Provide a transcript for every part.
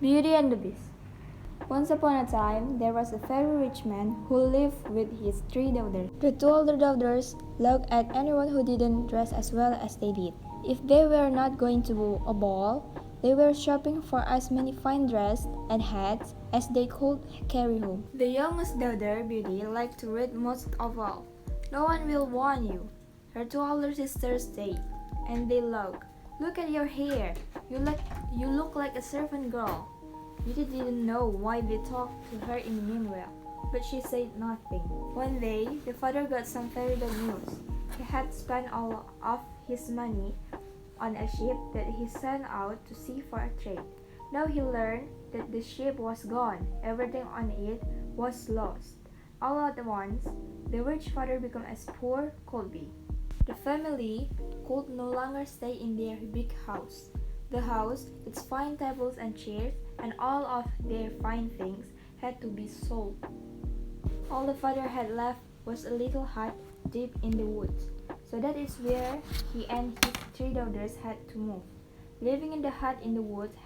Beauty and the Beast. Once upon a time, there was a very rich man who lived with his three daughters. The two older daughters looked at anyone who didn't dress as well as they did. If they were not going to a ball, they were shopping for as many fine dresses and hats as they could carry home. The youngest daughter, Beauty, liked to read most of all. No one will warn you, her two older sisters said, and they looked. Look at your hair. You look like a servant girl. Beauty didn't know why they talked to her in meanwhile, but she said nothing. One day, the father got some very bad news. He had spent all of his money on a ship that he sent out to sea for a trade. Now he learned that the ship was gone. Everything on it was lost. All at once, the rich father became as poor could be. The family could no longer stay in their big house. The house, its fine tables and chairs, and all of their fine things had to be sold. All the father had left was a little hut deep in the woods, so that is where he and his three daughters had to move. Living in the hut in the woods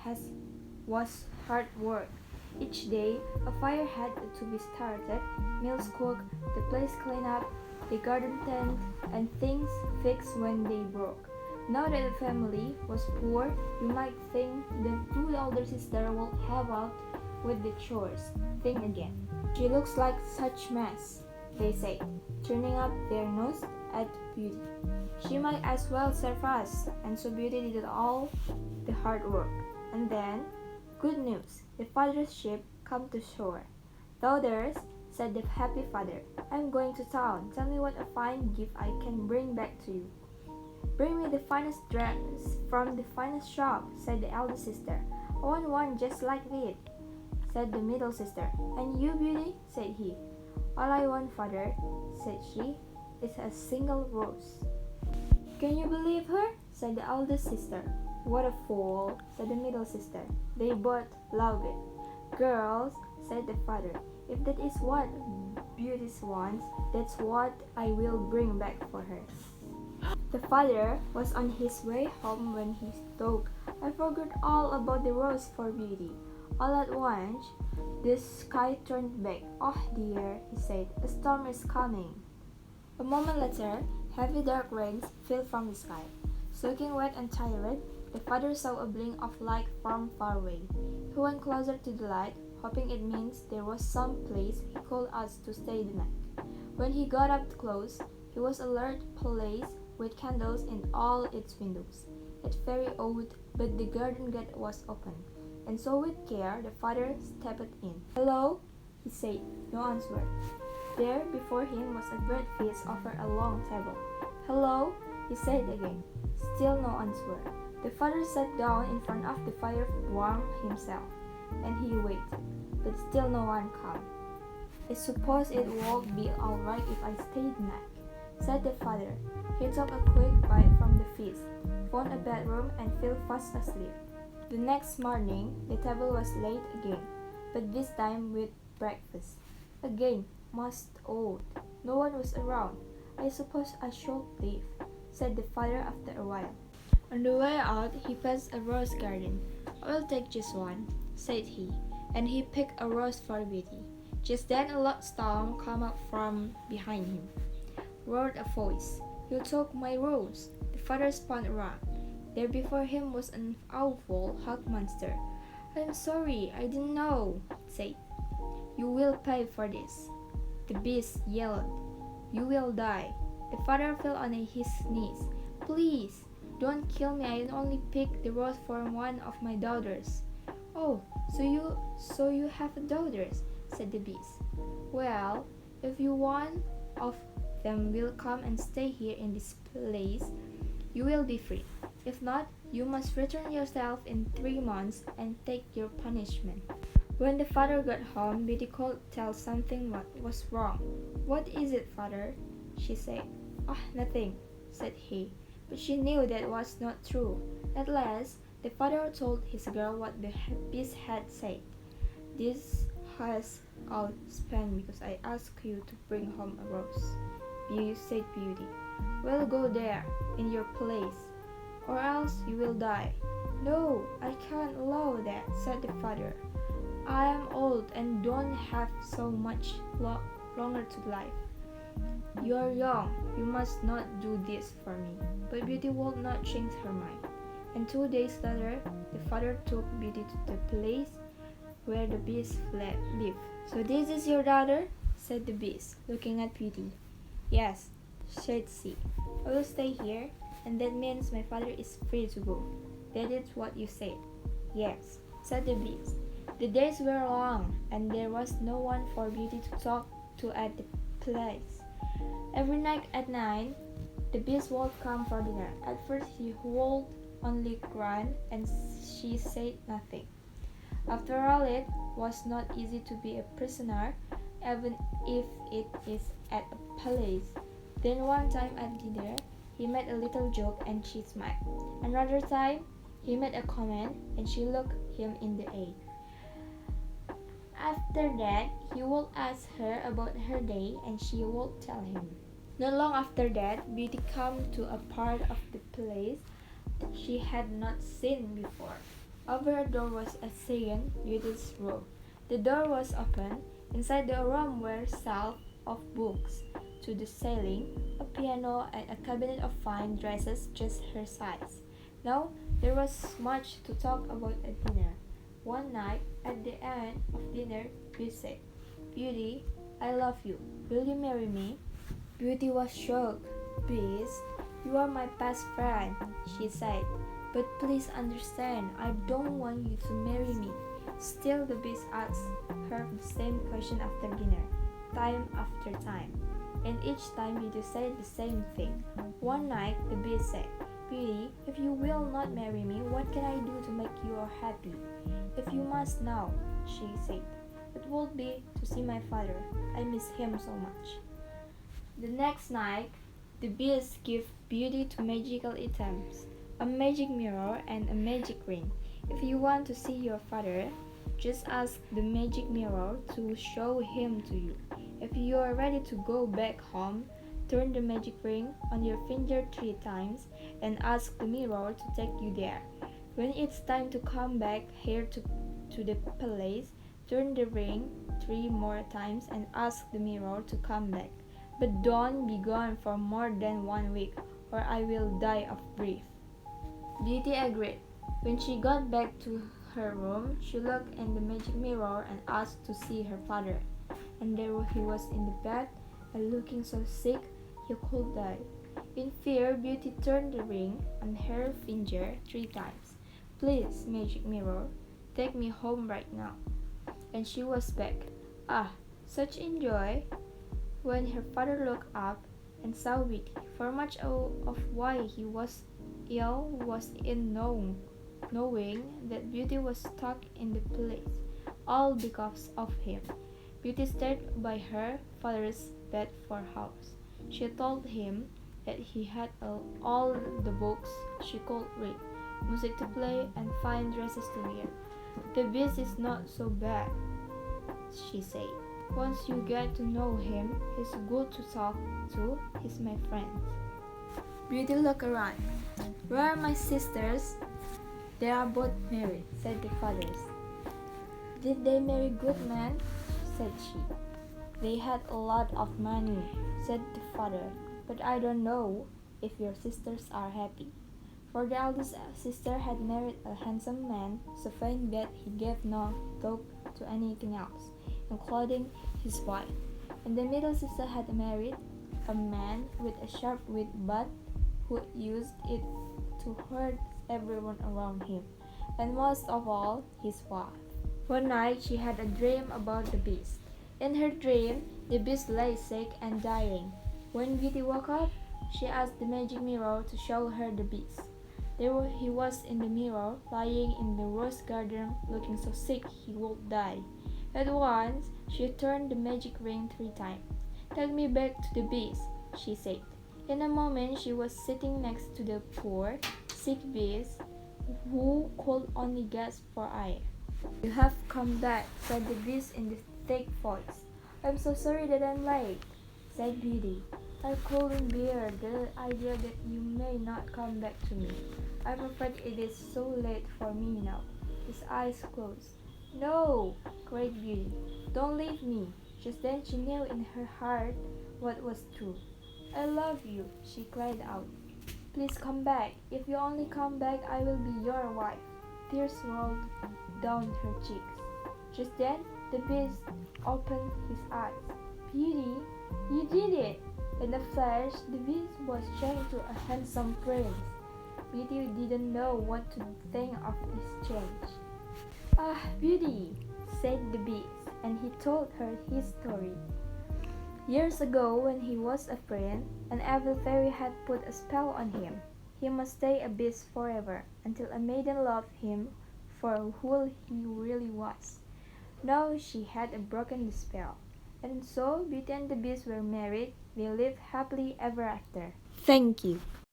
was hard work. Each day, a fire had to be started, meals cooked, the place cleaned up, the garden tended, and things fixed when they broke. Now that the family was poor, you might think the two older sisters will help out with the chores. Think again. She looks like such mess, they said, turning up their nose at Beauty. She might as well serve us, and so Beauty did all the hard work. And then, good news, the father's ship came to shore. Daughters, said the happy father, I'm going to town. Tell me what a fine gift I can bring back to you. Bring me the finest dress from the finest shop, said the eldest sister. I want one just like it, said the middle sister. And you, Beauty, said he. All I want, father, said she, is a single rose. Can you believe her? Said the eldest sister. What a fool, said the middle sister. They both laughed. Girls, said the father, if that is what Beauty wants, that's what I will bring back for her. The father was on his way home when he thought, I forgot all about the rose for Beauty. All at once, the sky turned black. Oh dear, he said, a storm is coming. A moment later, heavy dark rains fell from the sky. Soaking wet and tired, the father saw a blink of light from far away. He went closer to the light, hoping it means there was some place he could ask to stay the night. When he got up close, it was a large place with candles in all its windows. It's very old, but the garden gate was open, and so with care the father stepped in. Hello, he said. No answer. There before him was a great feast over a long table. Hello, he said again. Still no answer. The father sat down in front of the fire to warm himself, and he waited, but still no one came. I suppose it would be all right if I stayed back, said the father. He took a quick bite from the feast, found a bedroom, and fell fast asleep. The next morning, the table was laid again, but this time with breakfast. Again, most old. No one was around. I suppose I should leave, said the father after a while. On the way out, he passed a rose garden. I will take just one, said he, and he picked a rose for Beauty. Just then a loud storm came up from behind him. Roared a voice. You took my rose. The father spun around. There before him was an awful hog monster. I'm sorry, I didn't know, it said. You will pay for this. The beast yelled. You will die. The father fell on his knees. Please, don't kill me. I only picked the rose for one of my daughters. Oh, so you have daughters, said the beast. Well, if you one of them will come and stay here in this place, you will be free. If not, you must return yourself in 3 months and take your punishment. When the father got home, Beauty could tell something what was wrong. What is it, father? She said. Oh, nothing, said he. But she knew that was not true. At last, the father told his girl what the beast had said. This has all spent because I asked you to bring home a rose. Beauty, said Beauty. Well, go there, in your place, or else you will die. "No, I can't allow that," said the father. "I am old and don't have so much longer to live. You are young, you must not do this for me." But Beauty would not change her mind. And 2 days later, the father took Beauty to the place where the beast lived. "So this is your daughter?" said the beast, looking at Beauty. "Yes," said she. "I will stay here, and that means my father is free to go." "That is what you said." "Yes," said the beast. The days were long, and there was no one for Beauty to talk to at the place. Every night at 9, the beast would come for dinner. At first he would only grunt, and she said nothing. After all, it was not easy to be a prisoner, even if it is at a palace. Then one time at dinner, he made a little joke and she smiled. Another time, he made a comment and she looked him in the eye. After that, he would ask her about her day and she would tell him. Not long after that, Beauty came to a part of the place she had not seen before. Over a door was a saying, "Beauty's room." The door was open. Inside the room were shelves of books to the ceiling, a piano, and a cabinet of fine dresses just her size. Now there was much to talk about at dinner. One night, at the end of dinner, Beauty said, "Beauty, I love you. Will you marry me?" Beauty was shocked. "Beast, you are my best friend," she said. "But please understand, I don't want you to marry me." Still the beast asked her the same question after dinner, time after time. And each time Beauty said the same thing. One night the beast said, "Beauty, if you will not marry me, what can I do to make you happy?" "If you must now," she said, "it would be to see my father. I miss him so much." The next night, the beast gave Beauty two magical items, a magic mirror and a magic ring. "If you want to see your father, just ask the magic mirror to show him to you. If you are ready to go back home, turn the magic ring on your finger 3 times and ask the mirror to take you there. When it's time to come back here to the palace, turn the ring 3 more times and ask the mirror to come back. But don't be gone for more than 1 week, or I will die of grief." Beauty agreed. When she got back to her room, she looked in the magic mirror and asked to see her father. And there he was in the bed, and looking so sick he could die. In fear, Beauty turned the ring on her finger 3 times. "Please, magic mirror, take me home right now." And she was back. Ah, such a joy! When her father looked up and saw Beauty, for much of why he was ill was in knowing that Beauty was stuck in the place, all because of him. Beauty stayed by her father's bed for hours. She told him that he had all the books she could read, music to play, and fine dresses to wear. "The beast is not so bad," she said. "Once you get to know him, he's good to talk to. He's my friend." Beauty looked around. "Where are my sisters?" "They are both married," said the fathers. "Did they marry good men?" said she. "They had a lot of money," said the father. "But I don't know if your sisters are happy." For the eldest sister had married a handsome man, so fine that he gave no thought to anything else, including his wife. And the middle sister had married a man with a sharp wit, but who used it to hurt everyone around him, and most of all, his wife. One night she had a dream about the beast. In her dream, the beast lay sick and dying. When Beauty woke up, she asked the magic mirror to show her the beast. There he was in the mirror, lying in the rose garden, looking so sick he would die. At once, she turned the magic ring 3 times. "Take me back to the beast," she said. In a moment, she was sitting next to the poor, sick beast, who could only gasp for air. "You have come back," said the beast in the thick voice. "I'm so sorry that I'm late," said Beauty. I couldn't bear the idea that you may not come back to me. I'm afraid it is so late for me now. His eyes closed. No, cried Beauty. Don't leave me. Just then she knew in her heart what was true. I love you, she cried out. Please come back. If you only come back, I will be your wife. Tears rolled down her cheeks. Just then, the beast opened his eyes. Beauty, you did it! In a flash, the beast was changed to a handsome prince. Beauty didn't know what to think of this change. Ah, Beauty, said the beast, and he told her his story. Years ago, when he was a prince, an evil fairy had put a spell on him. He must stay a beast forever, until a maiden loved him for who he really was. Now she had broken the spell, and so Beauty and the Beast were married. They lived happily ever after. Thank you.